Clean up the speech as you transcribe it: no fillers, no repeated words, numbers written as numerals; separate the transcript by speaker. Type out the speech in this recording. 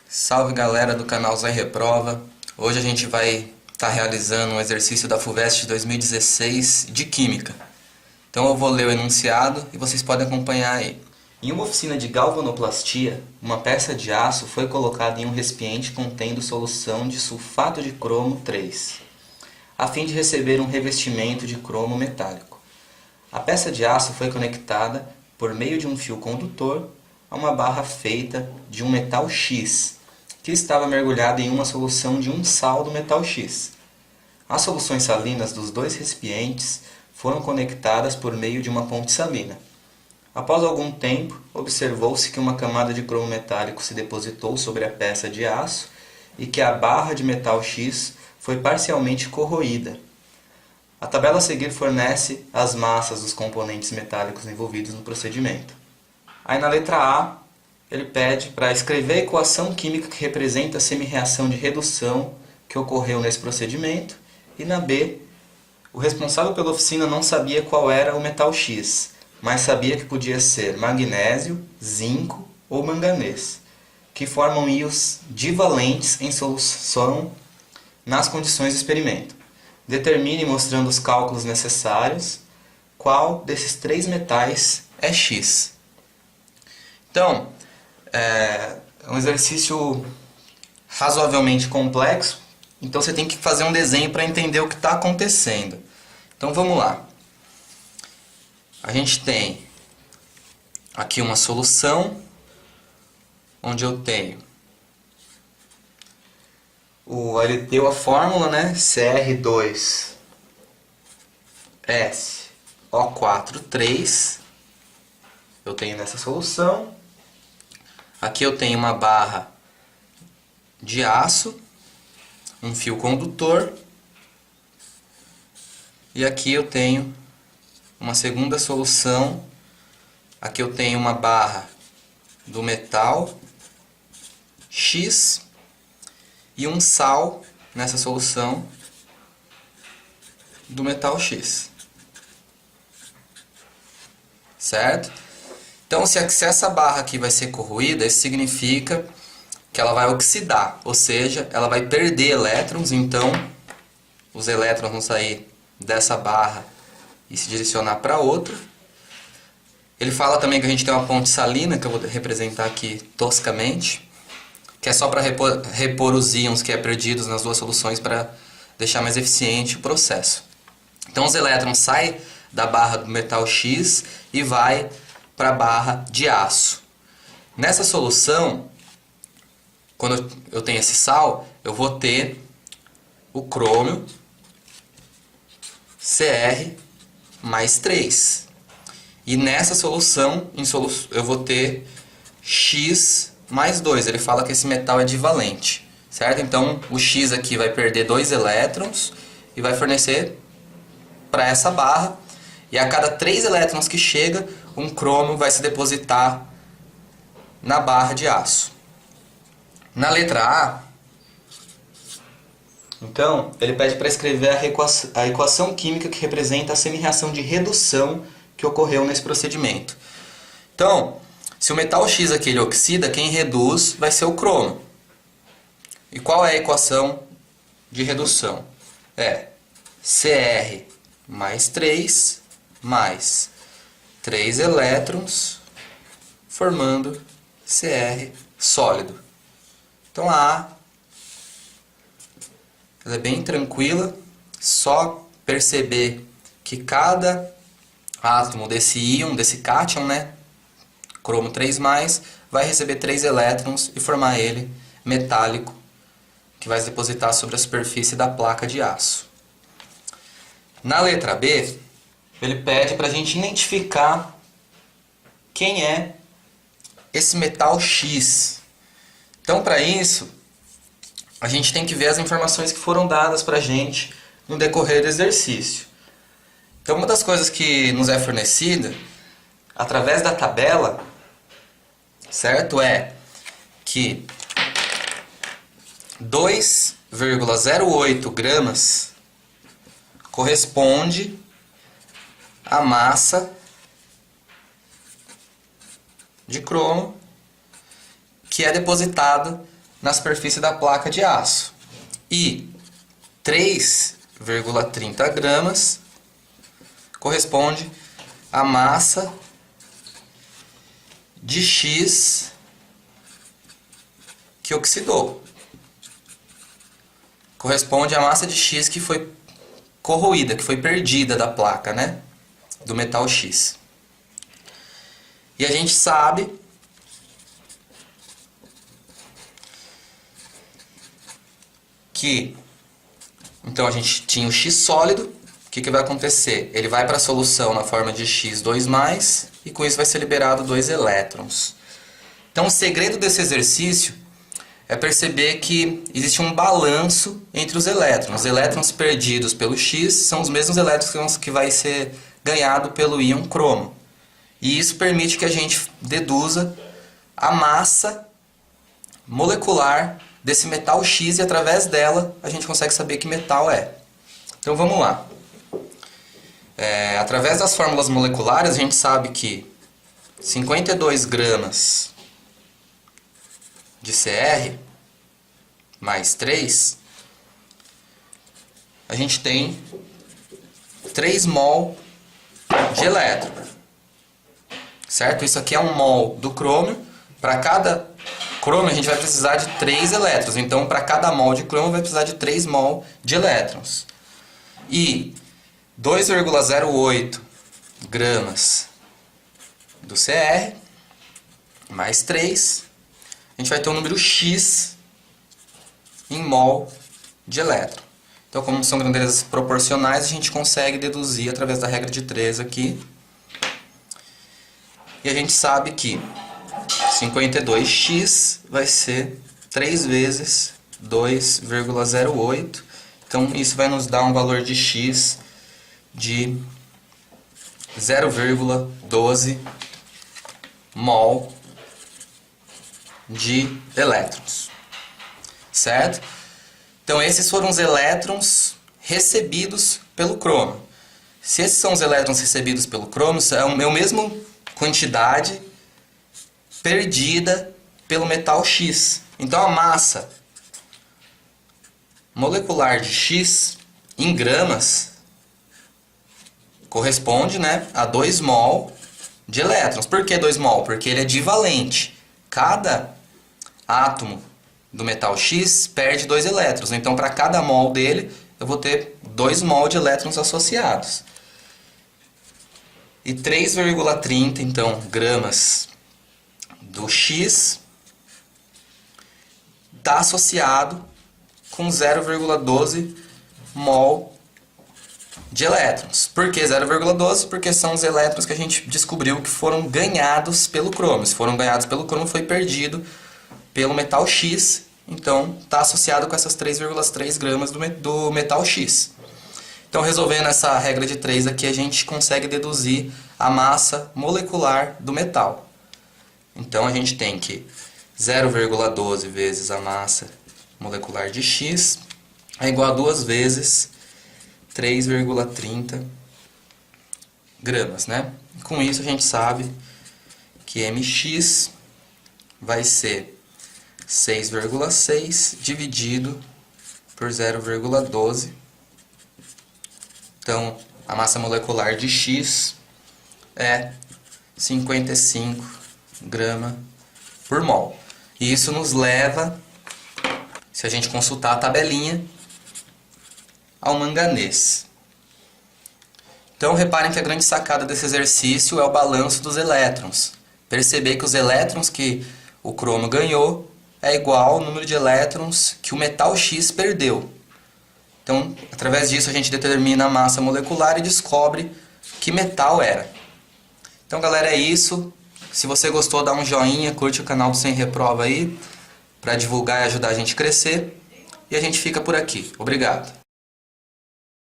Speaker 1: Salve galera do canal Zé Reprova. Hoje a gente vai estar realizando um exercício da FUVEST 2016 de Química. Então eu vou ler o enunciado e vocês podem acompanhar aí. Em uma oficina de galvanoplastia, uma peça de aço foi colocada em um recipiente contendo solução de sulfato de cromo 3, a fim de receber um revestimento de cromo metálico. A peça de aço foi conectada por meio de um fio condutor a uma barra feita de um metal X, que estava mergulhada em uma solução de um sal do metal X. As soluções salinas dos dois recipientes foram conectadas por meio de uma ponte salina. Após algum tempo, observou-se que uma camada de cromo metálico se depositou sobre a peça de aço e que a barra de metal X foi parcialmente corroída. A tabela a seguir fornece as massas dos componentes metálicos envolvidos no procedimento. Aí na letra A, ele pede para escrever a equação química que representa a semi-reação de redução que ocorreu nesse procedimento. E na B, o responsável pela oficina não sabia qual era o metal X, mas sabia que podia ser magnésio, zinco ou manganês, que formam íons divalentes em solução nas condições do experimento. Determine, mostrando os cálculos necessários, qual desses três metais é X. Então, é um exercício razoavelmente complexo, então você tem que fazer um desenho para entender o que está acontecendo. Então vamos lá. A gente tem aqui uma solução, onde eu tenho ele deu a fórmula, né? Cr2SO4 eu tenho nessa solução. Aqui eu tenho uma barra de aço, um fio condutor, e aqui eu tenho uma segunda solução. Aqui eu tenho uma barra do metal X e um sal nessa solução do metal X. Certo? Então, se essa barra aqui vai ser corroída, isso significa que ela vai oxidar, ou seja, ela vai perder elétrons. Então, os elétrons vão sair dessa barra e se direcionar para outra. Ele fala também que a gente tem uma ponte salina, que eu vou representar aqui toscamente, que é só para repor os íons que é perdidos nas duas soluções para deixar mais eficiente o processo. Então, os elétrons saem da barra do metal X e vai para a barra de aço. Nessa solução, quando eu tenho esse sal, eu vou ter o crômio Cr mais 3. E nessa solução, eu vou ter X mais 2. Ele fala que esse metal é divalente, certo? Então o X aqui vai perder 2 elétrons e vai fornecer para essa barra. E a cada 3 elétrons que chega, um cromo vai se depositar na barra de aço. Na letra A, então, ele pede para escrever a equação química que representa a semi-reação de redução que ocorreu nesse procedimento. Então, se o metal X aqui ele oxida, quem reduz vai ser o cromo. E qual é a equação de redução? É Cr mais 3 mais 3 elétrons formando Cr sólido. Então a ela é bem tranquila, só perceber que cada átomo desse íon, desse cátion, né, cromo 3+, vai receber 3 elétrons e formar ele metálico, que vai se depositar sobre a superfície da placa de aço. Na letra B, ele pede para a gente identificar quem é esse metal X. Então, para isso, a gente tem que ver as informações que foram dadas para a gente no decorrer do exercício. Então, uma das coisas que nos é fornecida, através da tabela, certo, é que 2,08 gramas corresponde à massa de cromo que é depositado na superfície da placa de aço. E 3,30 gramas corresponde à massa de X que oxidou. Corresponde à massa de X que foi corroída, que foi perdida da placa, né? Do metal X. E a gente sabe que, então a gente tinha o X sólido. O que vai acontecer? Ele vai para a solução na forma de X2+, e com isso vai ser liberado 2 elétrons. Então o segredo desse exercício é perceber que existe um balanço entre os elétrons. Os elétrons perdidos pelo X são os mesmos elétrons que vai ser ganhado pelo íon cromo. E isso permite que a gente deduza a massa molecular desse metal X e através dela a gente consegue saber que metal é. Então vamos lá. Através das fórmulas moleculares a gente sabe que 52 gramas de Cr mais 3, a gente tem 3 mol de elétron. Certo? Isso aqui é um mol do crômio. Para cada crômio a gente vai precisar de 3 elétrons. Então, para cada mol de crômio vai precisar de 3 mol de elétrons. E 2,08 gramas do Cr mais 3, a gente vai ter um número X em mol de elétron. Então, como são grandezas proporcionais, a gente consegue deduzir através da regra de 3 aqui. E a gente sabe que 52x vai ser 3 vezes 2,08. Então, isso vai nos dar um valor de x de 0,12 mol de elétrons. Certo? Então, esses foram os elétrons recebidos pelo cromo. Se esses são os elétrons recebidos pelo cromo, é a mesma quantidade perdida pelo metal X. Então, a massa molecular de X em gramas corresponde, né, a 2 mol de elétrons. Por que 2 mol? Porque ele é divalente. Cada átomo do metal X perde 2 elétrons. Então, para cada mol dele, eu vou ter 2 mol de elétrons associados. E 3,30, então, gramas do X está associado com 0,12 mol de elétrons. Por que 0,12? Porque são os elétrons que a gente descobriu que foram ganhados pelo cromo. Se foram ganhados pelo cromo, foi perdido pelo metal X. Então, está associado com essas 3,3 gramas do metal X. Então, resolvendo essa regra de 3 aqui, a gente consegue deduzir a massa molecular do metal. Então, a gente tem que 0,12 vezes a massa molecular de X é igual a 2 vezes 3,30 gramas, né? Com isso, a gente sabe que mx vai ser 6,6 dividido por 0,12. Então, a massa molecular de X é 55 gramas por mol. E isso nos leva, se a gente consultar a tabelinha, ao manganês. Então, reparem que a grande sacada desse exercício é o balanço dos elétrons. Perceber que os elétrons que o cromo ganhou é igual ao número de elétrons que o metal X perdeu. Então, através disso, a gente determina a massa molecular e descobre que metal era. Então, galera, é isso. Se você gostou, dá um joinha, curte o canal do Sem Reprova aí, para divulgar e ajudar a gente a crescer. E a gente fica por aqui. Obrigado.